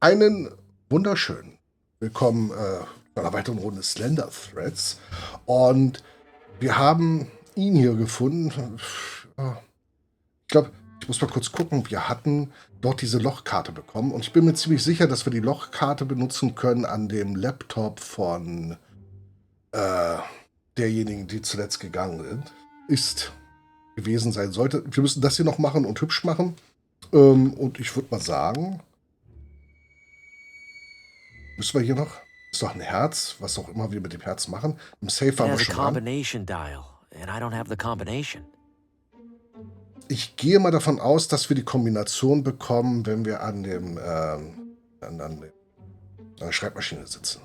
Einen wunderschönen Willkommen bei einer weiteren Runde Slender Threads. Und wir haben ihn hier gefunden. Ich glaube, ich muss mal kurz gucken. Wir hatten dort diese Lochkarte bekommen. Und ich bin mir ziemlich sicher, dass wir die Lochkarte benutzen können an dem Laptop von derjenigen, die zuletzt gegangen gewesen sein sollte. Wir müssen das hier noch machen und hübsch machen. Und ich würde mal sagen, müssen wir hier noch? Ist doch ein Herz, was auch immer wir mit dem Herz machen. Im Safe waren wir schon dran. Ich gehe mal davon aus, dass wir die Kombination bekommen, wenn wir an der Schreibmaschine sitzen.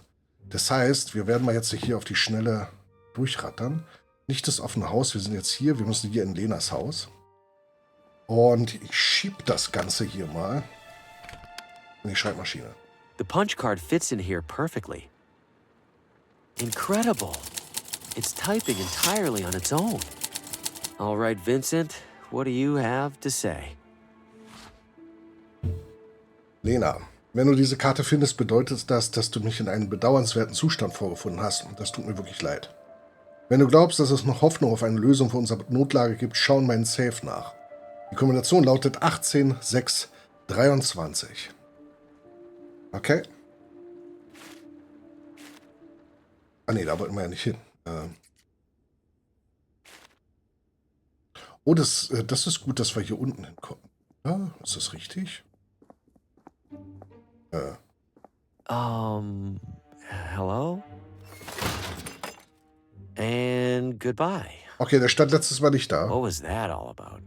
Das heißt, wir werden mal jetzt hier auf die Schnelle durchrattern. Nicht das offene Haus, wir sind jetzt hier. Wir müssen hier in Lenas Haus. Und ich schiebe das Ganze hier mal in die Schreibmaschine. The punch card fits in here perfectly. Incredible. It's typing entirely on its own. All right, Vincent, what do you have to say? Lena, wenn du diese Karte findest, bedeutet das, dass du mich in einen bedauernswerten Zustand vorgefunden hast. Und das tut mir wirklich leid. Wenn du glaubst, dass es noch Hoffnung auf eine Lösung für unsere Notlage gibt, schau in meinen Safe nach. Die Kombination lautet 18, 6, 23. Okay. Ah ne, da wollten wir ja nicht hin. Oh, das ist gut, dass wir hier unten hinkommen. Ja, ist das richtig? Hello? And goodbye. Okay, der stand letztes Mal nicht da. What was that all about?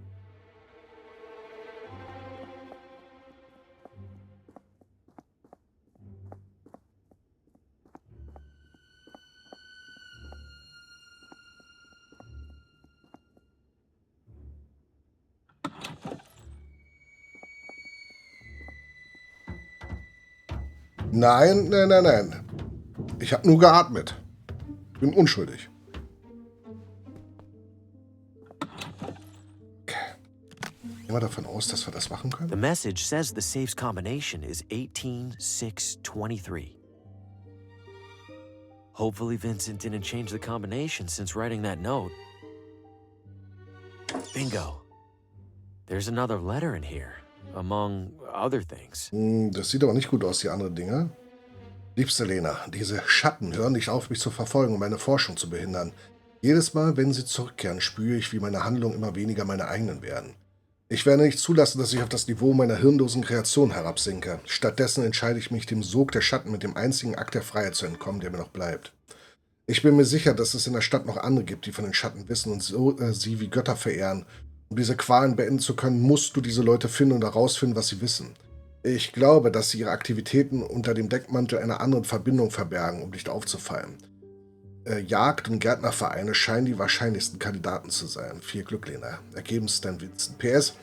Nein, nein, nein, nein. Ich habe nur geatmet. Ich bin unschuldig. Okay. Gehen wir davon aus, dass wir das machen können? The message says the safe's combination is 18, 6, 23. Hopefully Vincent didn't change the combination since writing that note. Bingo. There's another letter in here, among other things. Das sieht aber nicht gut aus, die anderen Dinge. Liebste Lena, diese Schatten hören nicht auf, mich zu verfolgen und meine Forschung zu behindern. Jedes Mal, wenn sie zurückkehren, spüre ich, wie meine Handlungen immer weniger meine eigenen werden. Ich werde nicht zulassen, dass ich auf das Niveau meiner hirnlosen Kreation herabsinke. Stattdessen entscheide ich mich, dem Sog der Schatten mit dem einzigen Akt der Freiheit zu entkommen, der mir noch bleibt. Ich bin mir sicher, dass es in der Stadt noch andere gibt, die von den Schatten wissen und sie wie Götter verehren. Um diese Qualen beenden zu können, musst du diese Leute finden und herausfinden, was sie wissen. Ich glaube, dass sie ihre Aktivitäten unter dem Deckmantel einer anderen Verbindung verbergen, um nicht aufzufallen. Jagd- und Gärtnervereine scheinen die wahrscheinlichsten Kandidaten zu sein. Viel Glück, Lena. Ergebenst dein Vincent. PS,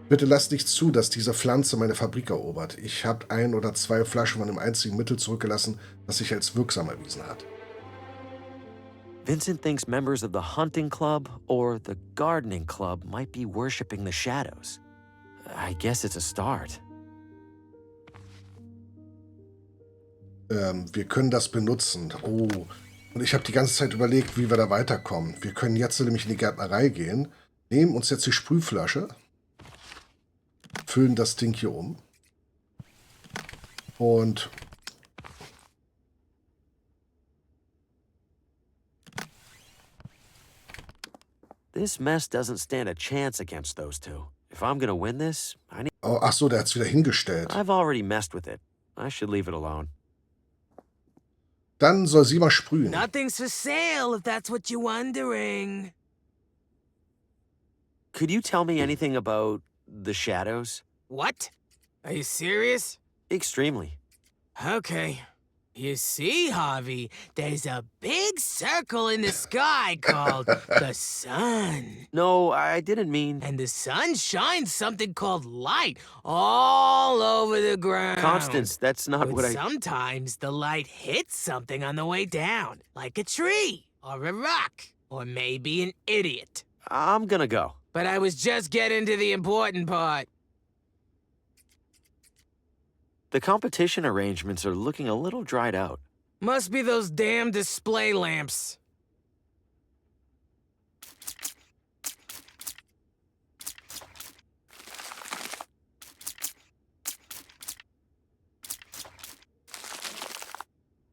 bitte lass nicht zu, dass diese Pflanze meine Fabrik erobert. Ich habe 1 oder 2 Flaschen von dem einzigen Mittel zurückgelassen, das sich als wirksam erwiesen hat. Vincent thinks members of the hunting club or the gardening club might be worshipping the shadows. I guess it's a start. Wir können das benutzen. Oh, und ich habe die ganze Zeit überlegt, wie wir da weiterkommen. Wir können jetzt nämlich in die Gärtnerei gehen, nehmen uns jetzt die Sprühflasche, füllen das Ding hier um und This mess doesn't stand a chance against those two. If I'm gonna win this, I need... oh, ach so, der hat's wieder hingestellt. I've already messed with it. I should leave it alone. Dann soll sie mal sprühen. Nothing's for sale, if that's what you're wondering. Could you tell me anything about the shadows? What? Are you serious? Extremely. Okay. You see, Harvey, there's a big circle in the sky called the sun. No, I didn't mean... And the sun shines something called light all over the ground. Constance, that's not But what I... sometimes the light hits something on the way down, like a tree, or a rock, or maybe an idiot. I'm gonna go. But I was just getting to the important part. The competition arrangements are looking a little dried out. Must be those damn display lamps.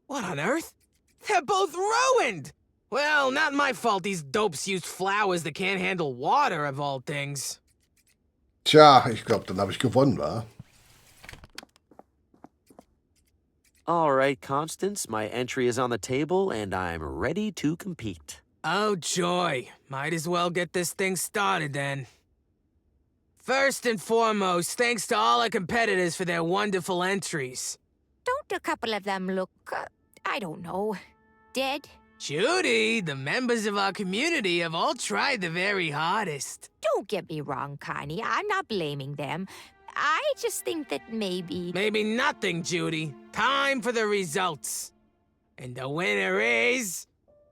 What on earth? They're both ruined! Well, not my fault these dopes use flowers that can't handle water, of all things. Tja, ich glaube, dann habe ich gewonnen, wa? All right, Constance, my entry is on the table, and I'm ready to compete. Oh, joy. Might as well get this thing started, then. First and foremost, thanks to all our competitors for their wonderful entries. Don't a couple of them look, I don't know, dead? Judy, the members of our community have all tried the very hardest. Don't get me wrong, Connie. I'm not blaming them. I just think that maybe... Maybe nothing, Judy. Time for the results. And the winner is...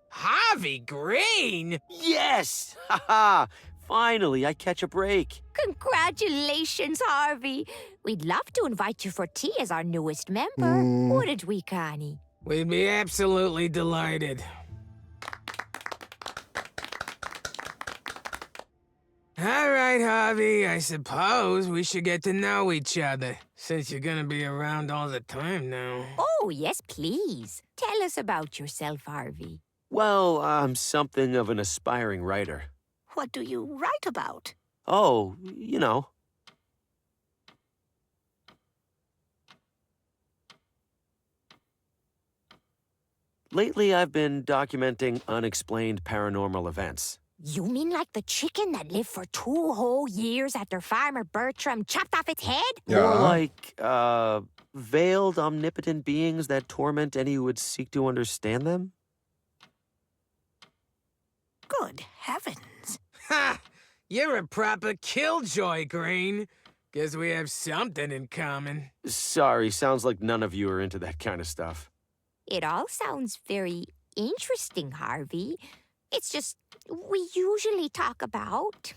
Harvey Green! Yes! Haha! Finally, I catch a break. Congratulations, Harvey. We'd love to invite you for tea as our newest member. Wouldn't we, Connie? We'd be absolutely delighted. All right, Harvey, I suppose we should get to know each other, since you're gonna be around all the time now. Oh, yes, please. Tell us about yourself, Harvey. Well, I'm something of an aspiring writer. What do you write about? Oh, you know. Lately, I've been documenting unexplained paranormal events. You mean like the chicken that lived for 2 whole years after Farmer Bertram chopped off its head? Or Ja. like, veiled omnipotent beings that torment any who would seek to understand them? Good heavens. Ha! You're a proper killjoy, Green. Guess we have something in common. Sorry, sounds like none of you are into that kind of stuff. It all sounds very interesting, Harvey. It's just, we usually talk about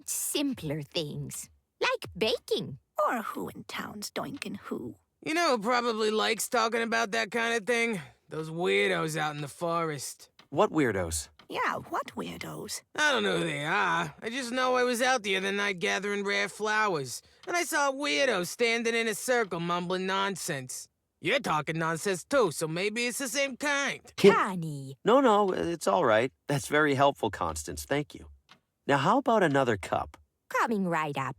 simpler things, like baking. Or who in town's doinkin' who? You know who probably likes talking about that kind of thing? Those weirdos out in the forest. What weirdos? Yeah, what weirdos? I don't know who they are. I just know I was out the other night gathering rare flowers, and I saw a weirdo standing in a circle mumbling nonsense. You're talking nonsense too, so maybe it's the same kind. Connie. No, it's all right. That's very helpful, Constance. Thank you. Now, how about another cup? Coming right up.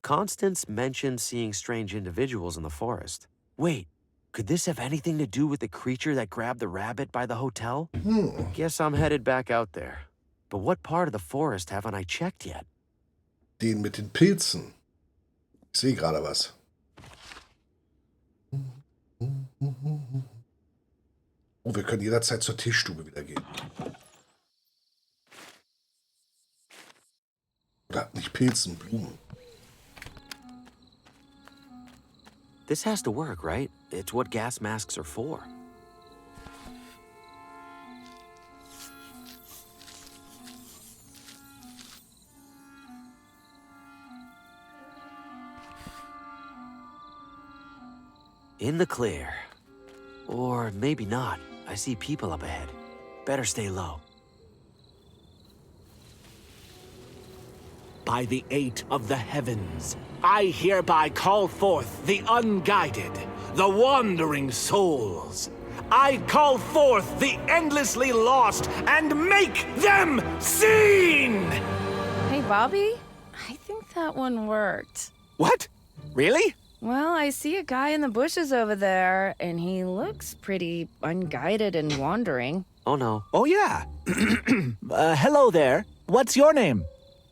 Constance mentioned seeing strange individuals in the forest. Wait, could this have anything to do with the creature that grabbed the rabbit by the hotel? Guess I'm headed back out there. But what part of the forest haven't I checked yet? Den mit den Pilzen. Ich sehe gerade was. Oh, wir können jederzeit zur Tischstube wieder gehen. Oder nicht Pilzen, Blumen. This has to work, right? It's what gas masks are for. In the clear. Or maybe not. I see people up ahead. Better stay low. By the eight of the heavens, I hereby call forth the unguided, the wandering souls. I call forth the endlessly lost and make them seen! Hey, Bobby, I think that one worked. What? Really? Well, I see a guy in the bushes over there, and he looks pretty unguided and wandering. Oh no. Oh, yeah. Hello there. What's your name?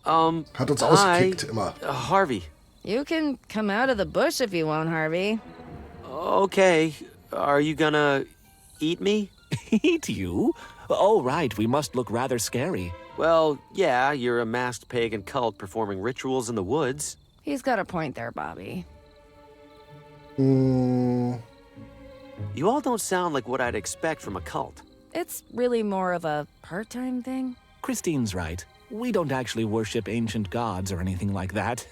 Hat uns hi, ausgekickt, immer. Harvey. You can come out of the bush if you want, Harvey. Okay. Are you gonna eat me? Eat you? Oh, right. We must look rather scary. Well, yeah, you're a masked pagan cult performing rituals in the woods. He's got a point there, Bobby. You all don't sound like what I'd expect from a cult. It's really more of a part-time thing. Christine's right. We don't actually worship ancient gods or anything like that.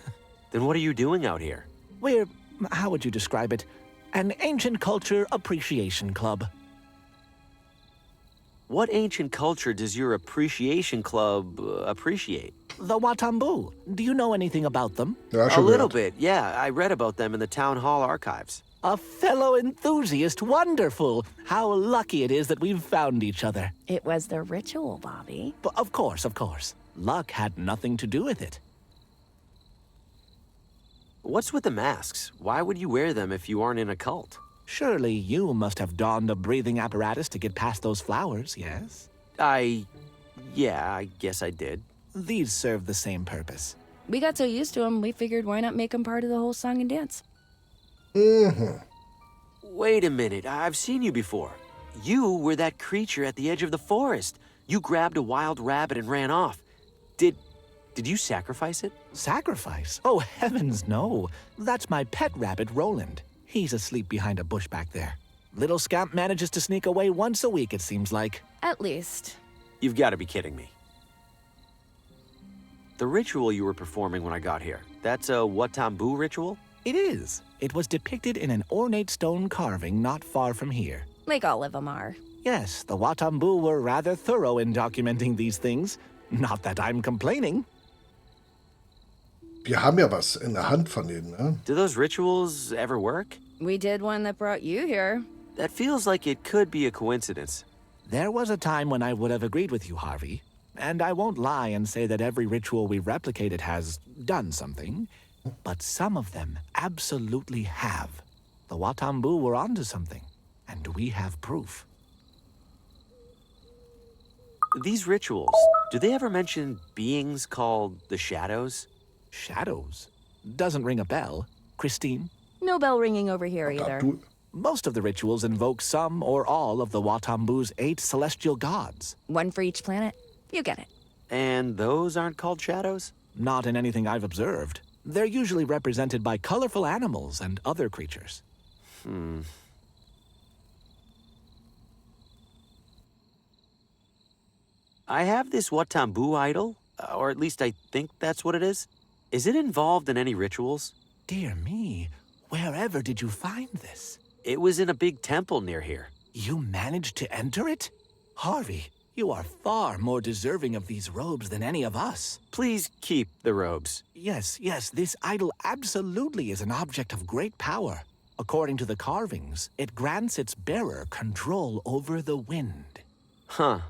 Then what are you doing out here? We're, how would you describe it? an ancient culture appreciation club. What ancient culture does your appreciation club appreciate? The Watambu. Do you know anything about them? Ja, A schon little gehört. bit, yeah. I read about them in the town hall archives. A fellow enthusiast. Wonderful. How lucky it is that we've found each other. It was the ritual, Bobby. But of course, of course. Luck had nothing to do with it. What's with the masks? Why would you wear them if you aren't in a cult? Surely you must have donned a breathing apparatus to get past those flowers, yes? Yeah, I guess I did. These serve the same purpose. We got so used to them, we figured why not make them part of the whole song and dance? Wait a minute, I've seen you before. You were that creature at the edge of the forest. You grabbed a wild rabbit and ran off. Did you sacrifice it? Sacrifice? Oh, heavens no. That's my pet rabbit, Roland. He's asleep behind a bush back there. Little scamp manages to sneak away once a week, it seems like. At least. You've got to be kidding me. The ritual you were performing when I got here, that's a Watambu ritual? It is. It was depicted in an ornate stone carving not far from here. Like all of them are. Yes, the Watambu were rather thorough in documenting these things. Not that I'm complaining. Wir haben ja was in der Hand von denen, ne? Do those rituals ever work? We did one that brought you here. That feels like it could be a coincidence. There was a time when I would have agreed with you, Harvey. And I won't lie and say that every ritual we've replicated has done something. But some of them absolutely have. The Watambu were onto something. And we have proof. These rituals, do they ever mention beings called the Shadows? Shadows? Doesn't ring a bell. Christine? No bell ringing over here either. Du, Most of the rituals invoke some or all of the Watambu's 8 celestial gods. One for each planet. You get it. And those aren't called shadows? Not in anything I've observed. They're usually represented by colorful animals and other creatures. I have this Watambu idol, or at least I think that's what it is. Is it involved in any rituals? Dear me, wherever did you find this? It was in a big temple near here. You managed to enter it? Harvey, you are far more deserving of these robes than any of us. Please keep the robes. Yes, this idol absolutely is an object of great power. According to the carvings, it grants its bearer control over the wind. Huh.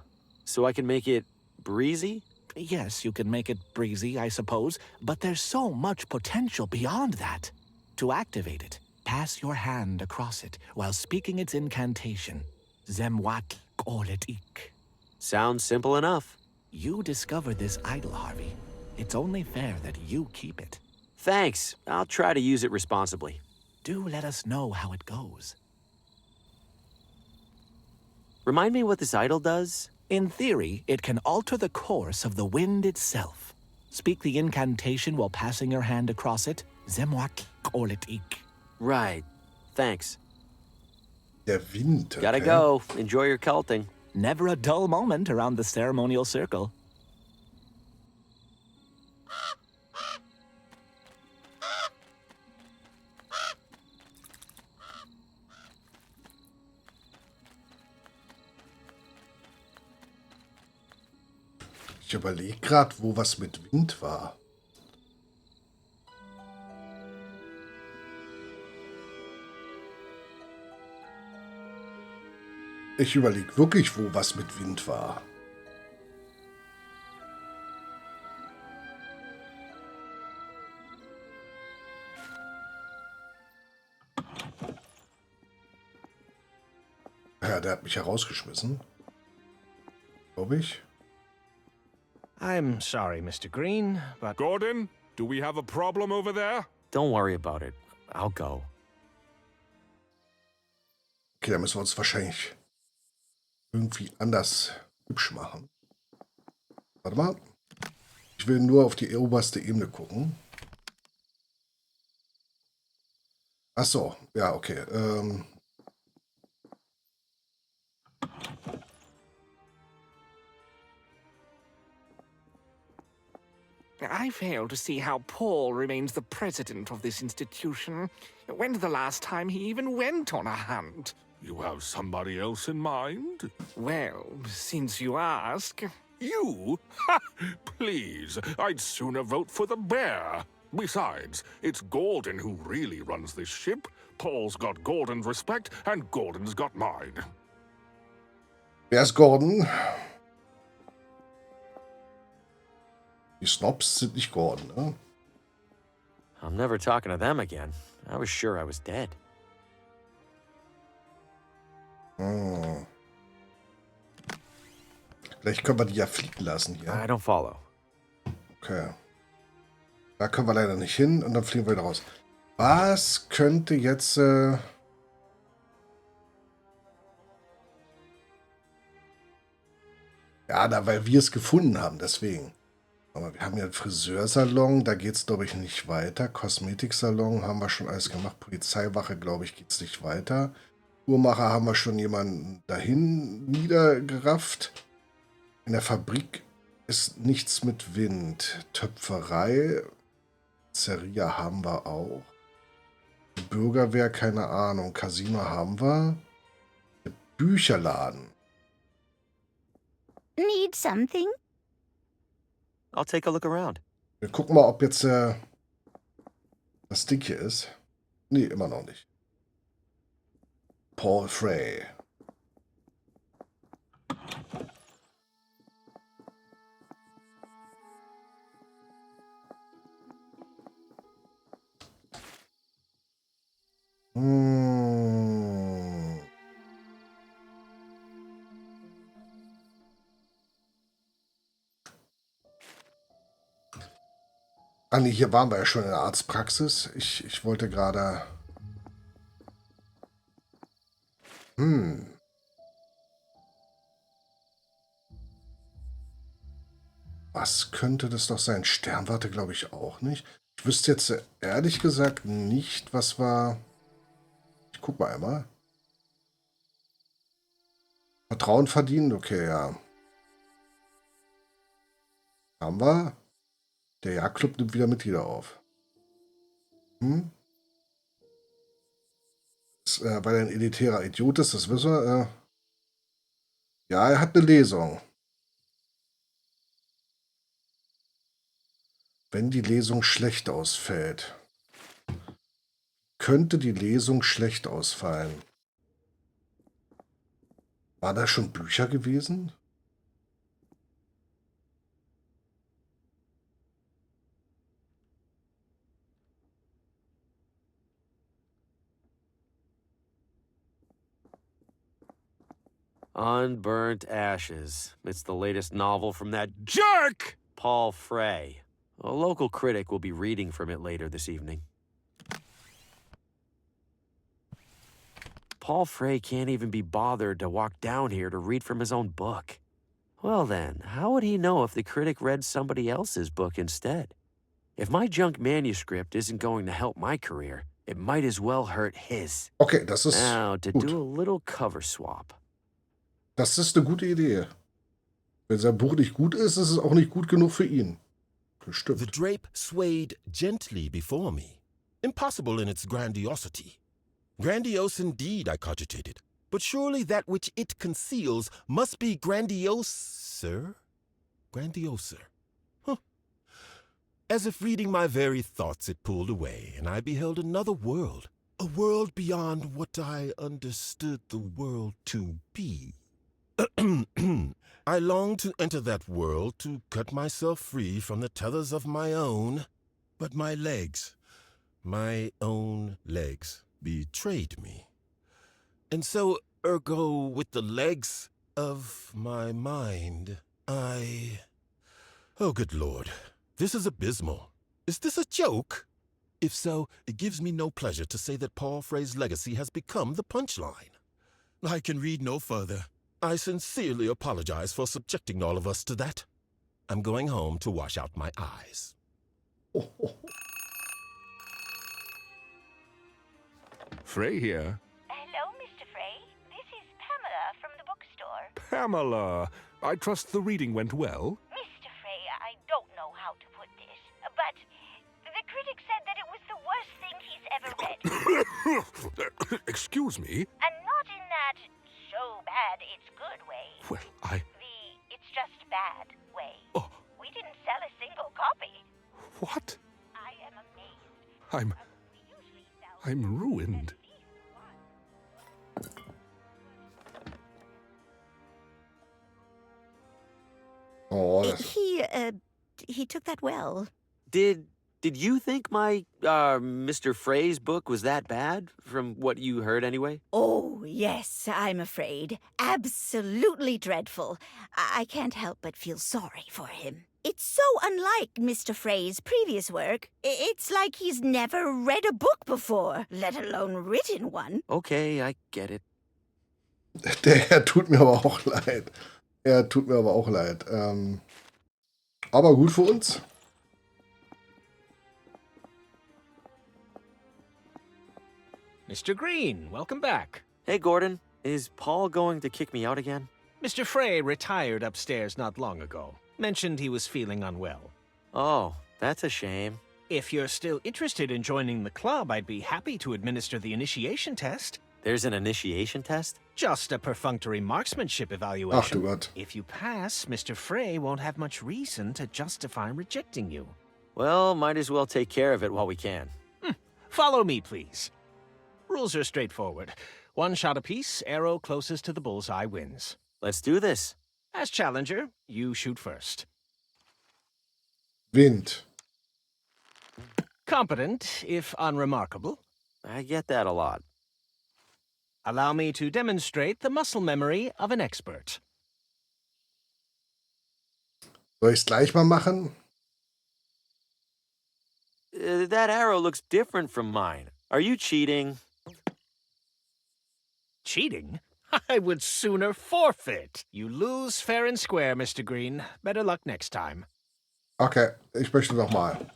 So I can make it breezy? Yes, you can make it breezy, I suppose, but there's so much potential beyond that. To activate it, pass your hand across it while speaking its incantation. Zemwat Oletik. Sounds simple enough. You discovered this idol, Harvey. It's only fair that you keep it. Thanks. I'll try to use it responsibly. Do let us know how it goes. Remind me what this idol does? In theory, it can alter the course of the wind itself. Speak the incantation while passing your hand across it. Zemwat Oletik. Right. Thanks. der Wind. Gotta okay. go. Enjoy your culting. Never a dull moment around the ceremonial circle. Ich überlege gerade, wo was mit Wind war. Ich überlege wirklich, wo was mit Wind war. Ja, der hat mich herausgeschmissen. Glaube ich. I'm sorry, Mr. Green, but Gordon, do we have a problem over there? Don't worry about it. I'll go. Okay, da müssen wir uns wahrscheinlich irgendwie anders hübsch machen. Warte mal. Ich will nur auf die oberste Ebene gucken. Ach so, ja, okay. I fail to see how Paul remains the president of this institution. When's the last time he even went on a hunt? You have somebody else in mind? Well, since you ask... You? Ha! Please, I'd sooner vote for the bear. Besides, it's Gordon who really runs this ship. Paul's got Gordon's respect, and Gordon's got mine. Wer ist Gordon? Die Snobs sind nicht Gordon, ne? I'm never talking to them again. I was sure I was dead. Hm. Vielleicht können wir die ja fliegen lassen hier. I don't follow. Okay. Da können wir leider nicht hin und dann fliegen wir wieder raus. Was könnte jetzt... Ja, da, weil wir es gefunden haben, deswegen. Aber wir haben ja einen Friseursalon, da geht es, glaube ich, nicht weiter. Kosmetiksalon haben wir schon alles gemacht. Polizeiwache, glaube ich, geht es nicht weiter. Uhrmacher haben wir schon jemanden dahin niedergerafft. In der Fabrik ist nichts mit Wind. Töpferei, Pizzeria haben wir auch. Bürgerwehr, keine Ahnung. Casino haben wir. Der Bücherladen. Need something? I'll take a look around. Wir gucken mal, ob jetzt das Ding hier ist. Nee, immer noch nicht. Paul Frey. Ah, nee, hier waren wir ja schon in der Arztpraxis. Ich wollte gerade... Was könnte das doch sein? Sternwarte glaube ich auch nicht. Ich wüsste jetzt ehrlich gesagt nicht, was war... Ich guck mal einmal. Vertrauen verdienen? Okay, ja. Haben wir. Der Jagdclub nimmt wieder Mitglieder auf. Weil er ein elitärer Idiot ist, das wissen wir. Ja, er hat eine Lesung. Wenn die Lesung schlecht ausfällt. Könnte die Lesung schlecht ausfallen? War da schon Bücher gewesen? Unburnt Ashes. It's the latest novel from that jerk, Paul Frey. A local critic will be reading from it later this evening. Paul Frey can't even be bothered to walk down here to read from his own book. Well then, how would he know if the critic read somebody else's book instead? If my junk manuscript isn't going to help my career, it might as well hurt his. Okay, das ist Now, to gut. do a little cover swap. Das ist eine gute Idee. Wenn sein Buch nicht gut ist, ist es auch nicht gut genug für ihn. The Bestimmt. drape swayed gently before me, impossible in its grandiosity. Grandiose indeed, I cogitated, but surely that which it conceals must be grandioser? Grandioser. Huh. As if reading my very thoughts, it pulled away, and I beheld another world. A world beyond what I understood the world to be. I longed to enter that world, to cut myself free from the tethers of my own, but my legs, my own legs, betrayed me. And so, ergo, with the legs of my mind, Oh, good Lord, this is abysmal. Is this a joke? If so, it gives me no pleasure to say that Paul Frey's legacy has become the punchline. I can read no further. I sincerely apologize for subjecting all of us to that. I'm going home to wash out my eyes. Frey here. Hello, Mr. Frey. This is Pamela from the bookstore. Pamela, I trust the reading went well. Mr. Frey, I don't know how to put this. Excuse me? And not in that so bad it's good way. Well, It's just bad way. Oh. We didn't sell a single copy. What? I am amazed. We usually sell I'm ruined. at least one. Oh, das He took that well. Did you think my Mr. Frey's book was that bad, from what you heard anyway? Oh, yes, I'm afraid. Absolutely dreadful. I can't help but feel sorry for him. It's so unlike Mr. Frey's previous work. It's like he's never read a book before, let alone written one. Okay, I get it. der Herr tut mir aber auch leid. Er tut mir aber auch leid. Aber gut für uns. Mr. Green, welcome back. Hey, Gordon, is Paul going to kick me out again? Mr. Frey retired upstairs not long ago. Mentioned he was feeling unwell. Oh, that's a shame. If you're still interested in joining the club, I'd be happy to administer the initiation test. There's an initiation test? Just a perfunctory marksmanship Ach evaluation. du Gott. If you pass, Mr. Frey won't have much reason to justify rejecting you. Well, might as well take care of it while we can. Follow me, please. Rules are straightforward. One shot apiece, arrow closest to the bullseye wins. Let's do this. As challenger, you shoot first. Wind. Competent, if unremarkable. I get that a lot. Allow me to demonstrate the muscle memory of an expert. Soll ich es gleich mal machen? That arrow looks different from mine. Are you cheating? Cheating? I would sooner forfeit. You lose fair and square, Mr. Green. Better luck next time. Okay, ich möchte nochmal.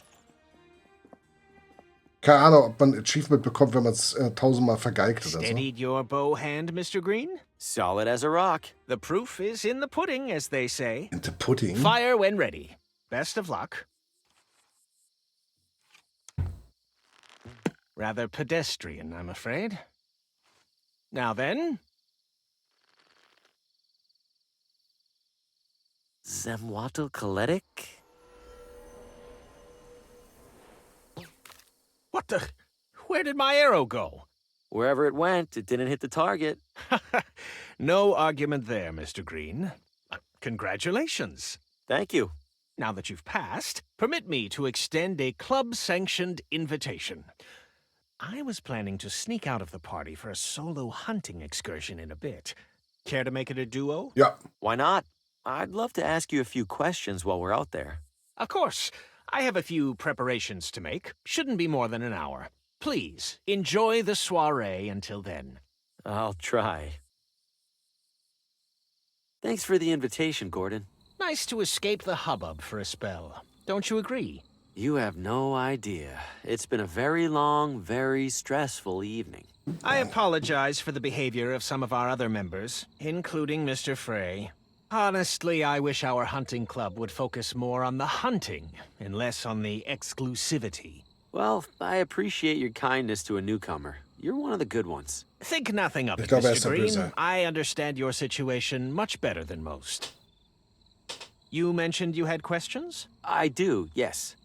Keine Ahnung, ob man Achievement bekommt, wenn man es 1000-mal vergeigt oder so. Steadied your bow hand, Mr. Green? Solid as a rock. The proof is in the pudding, as they say. In the pudding? Fire when ready. Best of luck. Rather pedestrian, I'm afraid. Now then. Zemwatl-Kaletic? What the? Where did my arrow go? Wherever it went, it didn't hit the target. No argument there, Mr. Green. Congratulations. Thank you. Now that you've passed, permit me to extend a club-sanctioned invitation. I was planning to sneak out of the party for a solo hunting excursion in a bit. Care to make it a duo? Ja. Why not? I'd love to ask you a few questions while we're out there. Of course. I have a few preparations to make. Shouldn't be more than an hour. Please, enjoy the soiree until then. I'll try. Thanks for the invitation, Gordon. Nice to escape the hubbub for a spell. Don't you agree? You have no idea. It's been a very long, very stressful evening. I apologize for the behavior of some of our other members, including Mr. Frey. Honestly, I wish our hunting club would focus more on the hunting and less on the exclusivity. Well, I appreciate your kindness to a newcomer. You're one of the good ones. Think nothing of it, glaube, er Mr. ist der Green. Böse. I understand your situation much better than most. You mentioned you had questions? I do, yes.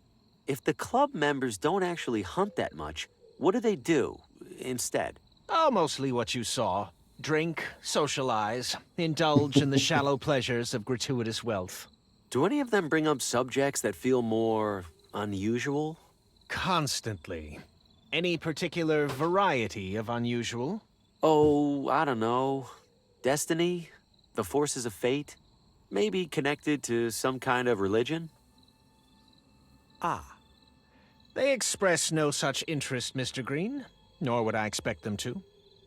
If the club members don't actually hunt that much, what do they do instead? Oh, mostly what you saw. Drink, socialize, indulge in the shallow pleasures of gratuitous wealth. Do any of them bring up subjects that feel more unusual? Constantly. Any particular variety of unusual? Oh, I don't know. Destiny? The forces of fate? Maybe connected to some kind of religion? Ah. They express no such interest, Mr. Green, nor would I expect them to.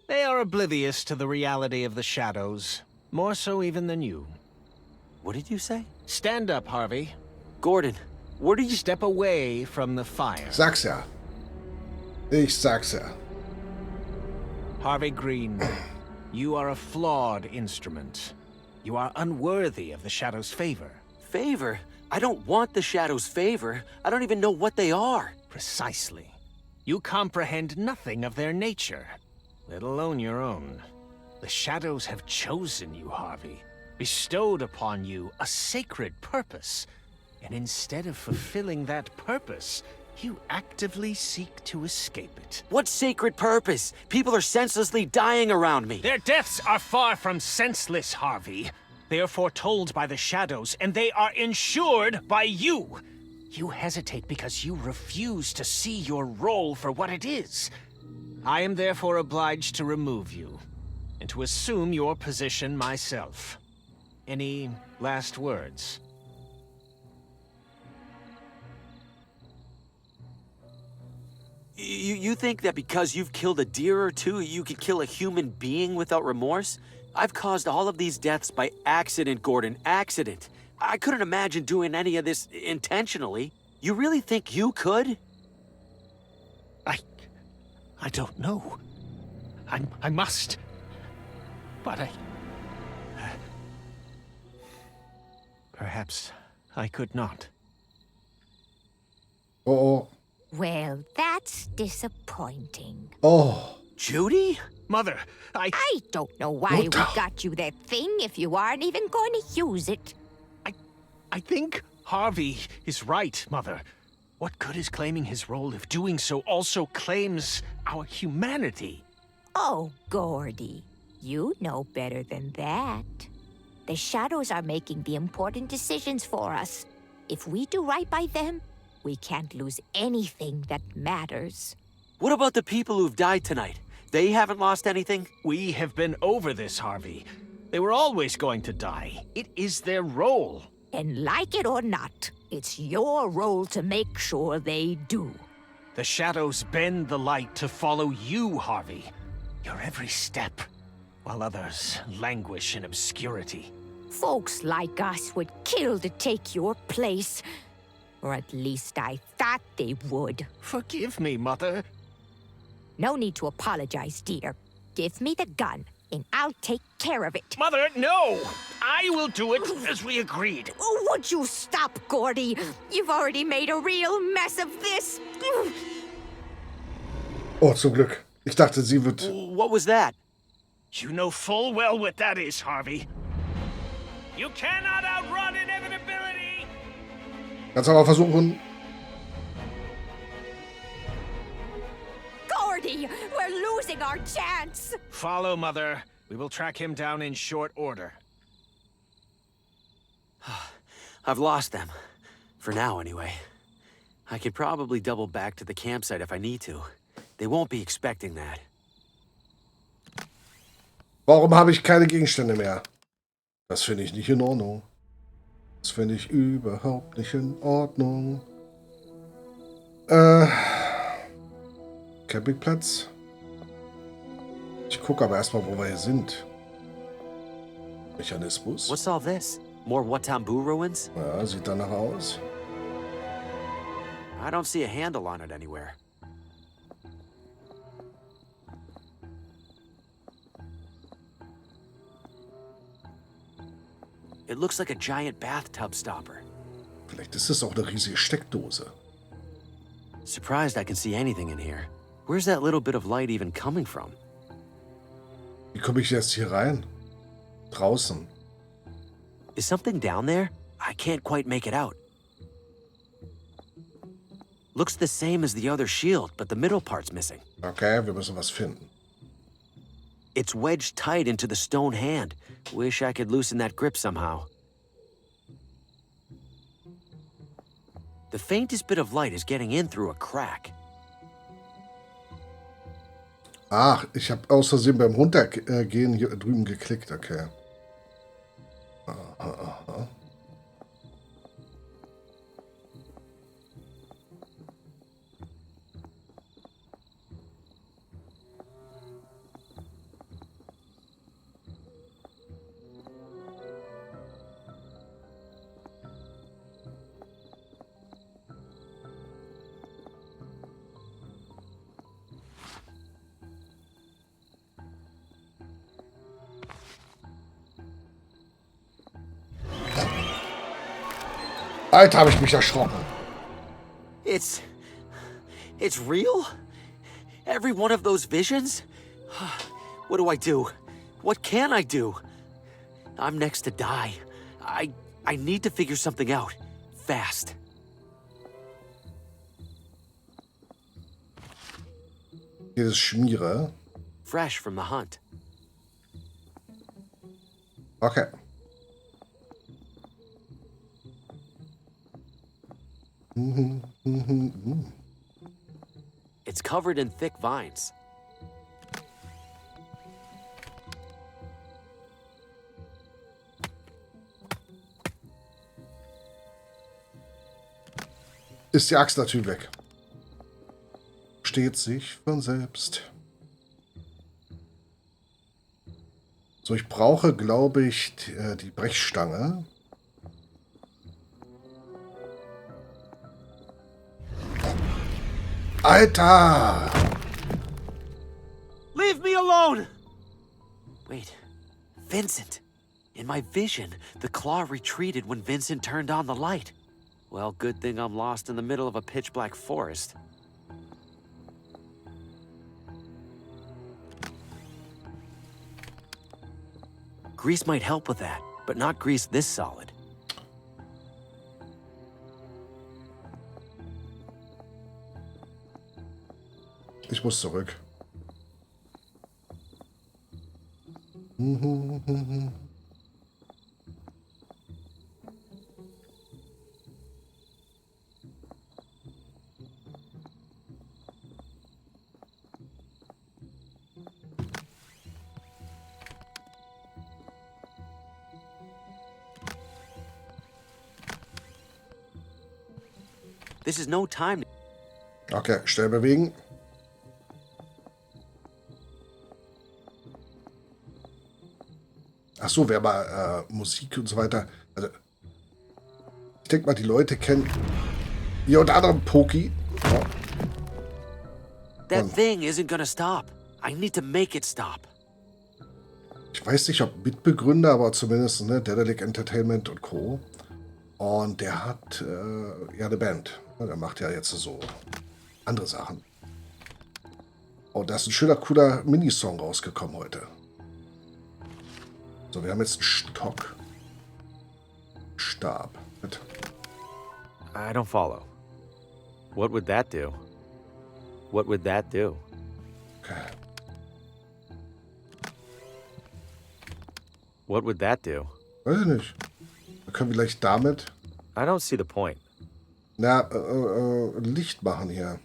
They are oblivious to the reality of the shadows, more so even than you. What did you say? Stand up, Harvey. Gordon, what are you... Step away from the fire. Sag's ja. Ich sag's ja. Harvey Green, you are a flawed instrument. You are unworthy of the Shadow's favor. Favor? I don't want the Shadow's favor. I don't even know what they are. Precisely. You comprehend nothing of their nature. let alone your own. The shadows have chosen you, Harvey, bestowed upon you a sacred purpose. And instead of fulfilling that purpose, you actively seek to escape it. What sacred purpose? People are senselessly dying around me. Their deaths are far from senseless, Harvey. They are foretold by the shadows, and they are ensured by you. You hesitate because you refuse to see your role for what it is. I am therefore obliged to remove you, and to assume your position myself. Any last words? You think that because you've killed a deer or two, you could kill a human being without remorse? I've caused all of these deaths by accident, Gordon. Accident. I couldn't imagine doing any of this intentionally. You really think you could? I don't know. I must. But perhaps I could not. Oh. Well, that's disappointing. Oh. Judy? Mother, I don't know why we got you that thing if you aren't even going to use it. I think Harvey is right, Mother. What good is claiming his role if doing so also claims our humanity? Oh, Gordy, you know better than that. The shadows are making the important decisions for us. If we do right by them, we can't lose anything that matters. What about the people who've died tonight? They haven't lost anything? We have been over this, Harvey. They were always going to die. It is their role. And like it or not, it's your role to make sure they do. The shadows bend the light to follow you, Harvey. Your every step, while others languish in obscurity. Folks like us would kill to take your place. Or at least I thought they would. Forgive me, Mother. No need to apologize, dear. Give me the gun, and I'll take care of it. Mother, no! I will do it as we agreed. Oh, would you stop, Gordy? You've already made a real mess of this. Oh, zum Glück. Ich dachte, sie wird... What was that? You know full well what that is, Harvey. You cannot outrun inevitability! Kannst aber versuchen... Gordy, we're losing our chance. Follow, Mother. We will track him down in short order. I've lost them. For now, anyway. I could probably double back to the campsite if I need to. They won't be expecting that. Warum habe ich keine Gegenstände mehr? Das finde ich nicht in Ordnung. Das finde ich überhaupt nicht in Ordnung. Campingplatz. Ich gucke aber erstmal, wo wir hier sind. Mechanismus. What's all this? More Watambu ruins? Ja, sieht danach aus. I don't see a handle on it anywhere. It looks like a giant bathtub stopper. Vielleicht ist es auch eine riesige Steckdose. Surprised I can see anything in here. Where's that little bit of light even coming from? Wie komme ich jetzt hier rein? Draußen. Is something down there? I can't quite make it out. Looks the same as the other shield, but the middle part's missing. Okay, wir müssen was finden. It's wedged tight into the stone hand. Wish I could loosen that grip somehow. The faintest bit of light is getting in through a crack. Ach, ich habe aus Versehen beim Runtergehen hier drüben geklickt, okay. Aha. Alter, habe ich mich erschrocken. It's real? Every one of those visions? What do I do? What can I do? I'm next to die. I need to figure something out. Fast. Hier ist Schmiere. Fresh from the hunt. Okay. It's covered in thick vines. Ist die Axt natürlich weg. Steht sich von selbst. So, ich brauche, glaube ich, die Brechstange. Alter! Leave me alone! Wait, Vincent. In my vision, the claw retreated when Vincent turned on the light. Well, good thing I'm lost in the middle of a pitch-black forest. Grease might help with that, but not grease this solid. Ich muss zurück. This is no time. Okay, schnell bewegen. Ach so, wer mal Musik und so weiter. Also, ich denke mal, die Leute kennen hier unter anderem Poki. Ja. That thing isn't gonna stop. I need to make it stop. Ich weiß nicht, ob Mitbegründer, aber zumindest ne, Dedelic Entertainment und Co. Und der hat ja eine Band. Der macht ja jetzt so andere Sachen. Und da ist ein schöner, cooler Minisong rausgekommen heute. So, wir haben jetzt einen Stock. Stab. Mit. I don't follow. What would that do? What would that do? Okay. What would that do? Weiß ich nicht. Wir können vielleicht damit I don't see the point. na, Licht machen hier.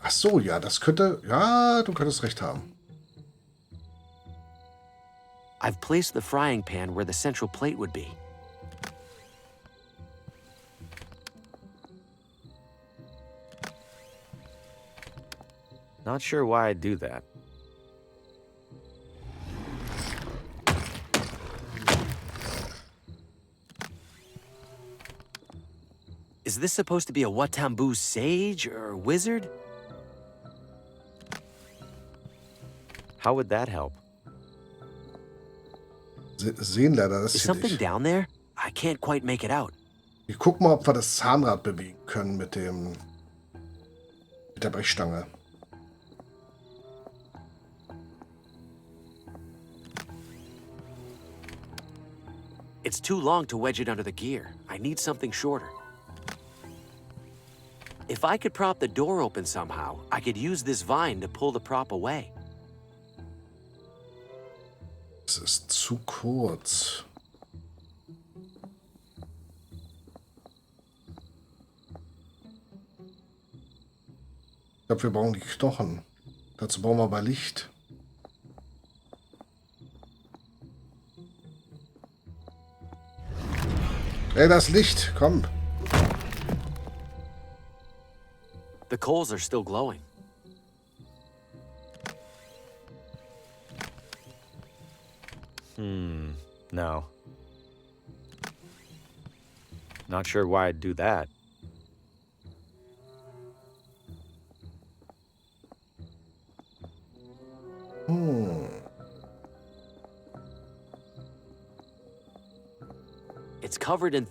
Ach so, ja, das könnte... Ja, du könntest recht haben. I've placed the frying pan where the central plate would be. Not sure why I'd do that. Is this supposed to be a Watambu sage or wizard? How would that help? Sehen leider das Is hier something nicht. down there? I can't quite make it out. Wir gucken mal, ob wir das Zahnrad bewegen können mit der Brechstange. It's too long to wedge it under the gear. I need something shorter. If I could prop the door open somehow, I could use this vine to pull the prop away. Es ist zu kurz. Ich glaube, wir brauchen die Knochen. Dazu brauchen wir aber Licht. Ey, das Licht, komm. The coals are still glowing. No. Not sure why I'd do that. It's covered in